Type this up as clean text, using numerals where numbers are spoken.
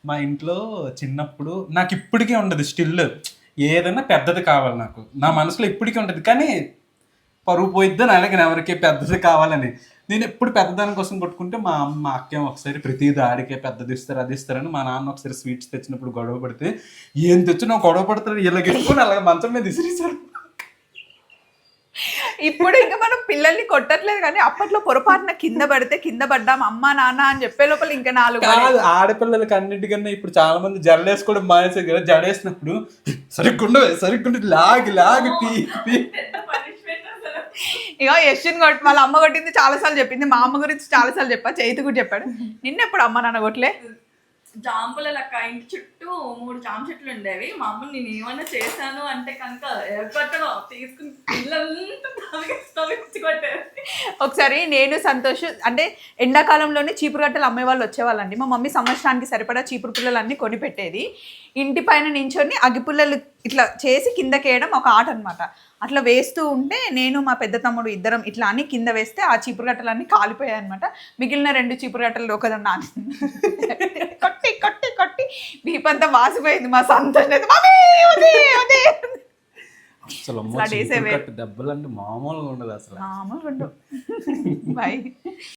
మా ఇంట్లో చిన్నప్పుడు నాకు ఇప్పటికీ ఉండదు స్టిల్, ఏదైనా పెద్దది కావాలి నాకు, నా మనసులో ఇప్పటికీ ఉంటుంది. కానీ పరువు పోయిద్దని అలాగే ఎవరికి పెద్దది కావాలని నేను ఎప్పుడు పెద్దదాని కోసం కొట్టుకుంటే మా అమ్మ అక్కేం ఒకసారి ప్రతి దాడికే పెద్దది ఇస్తారు అది ఇస్తారని మా నాన్న ఒకసారి స్వీట్స్ తెచ్చినప్పుడు గొడవ పడితే ఏం తెచ్చి నువ్వు గొడవ పడతారు ఇలా గెట్టుకుని అలాగే మంచం మీద విసిరేశారు. ఇప్పుడు ఇంకా మనం పిల్లల్ని కొట్టట్లేదు కానీ అప్పట్లో పొరపాటున కింద పడితే కింద పడ్డాం అమ్మ నాన్న అని చెప్పే లోపల ఇంకా 4 కాదు, ఆడపిల్లలకి అన్నిటికన్నా ఇప్పుడు చాలా మంది జడలేసుకోవడం మానేసారు కదా. జడేసినప్పుడు సరిగ్గుండే లాగి లాగి పీ ఇక యశ్విన్ వాళ్ళ అమ్మ కొట్టింది చాలాసార్లు చెప్పింది, మా అమ్మ గురించి చాలాసార్లు చెప్పా, చైతు కూడా చెప్పాడు. నిన్నెప్పుడు అమ్మ నాన్న కొట్టలే? జాంపుల లెక్క ఇంటి చుట్టూ 3 జామ చెట్లు ఉండేవి. మా అమ్మ నేను ఏమన్నా చేశాను అంటే కనుక ఎక్కడో తీసుకుని పిల్లలంతా కొట్టేది. ఒకసారి నేను సంతోష్ అంటే ఎండాకాలంలోనే చీపురు గట్టలు అమ్మే వాళ్ళు వచ్చేవాళ్ళండి. మా మమ్మీ సంవత్సరానికి సరిపడా చీపురు పుల్లలన్నీ కొని పెట్టేది. ఇంటి పైన నించొని అగ్గిపుల్లలు ఇట్లా చేసి కిందకేయడం ఒక ఆట అనమాట. అట్లా వేస్తూ ఉంటే నేను మా పెద్ద తమ్ముడు ఇద్దరం ఇట్లా అని కింద వేస్తే ఆ చీపురు గట్టలన్నీ కాలిపోయాయి అనమాట. మిగిలిన 2 చీపురు గట్టలు ఒకదాన్ని నాని కొట్టి కొట్టి కొట్టి వీపంతా వాసిపోయింది. మా సంతోషం అసలు దెబ్బలు అంటే మామూలుగా ఉండదు అసలు. మామూలుగా ఉండవు. బాయ్.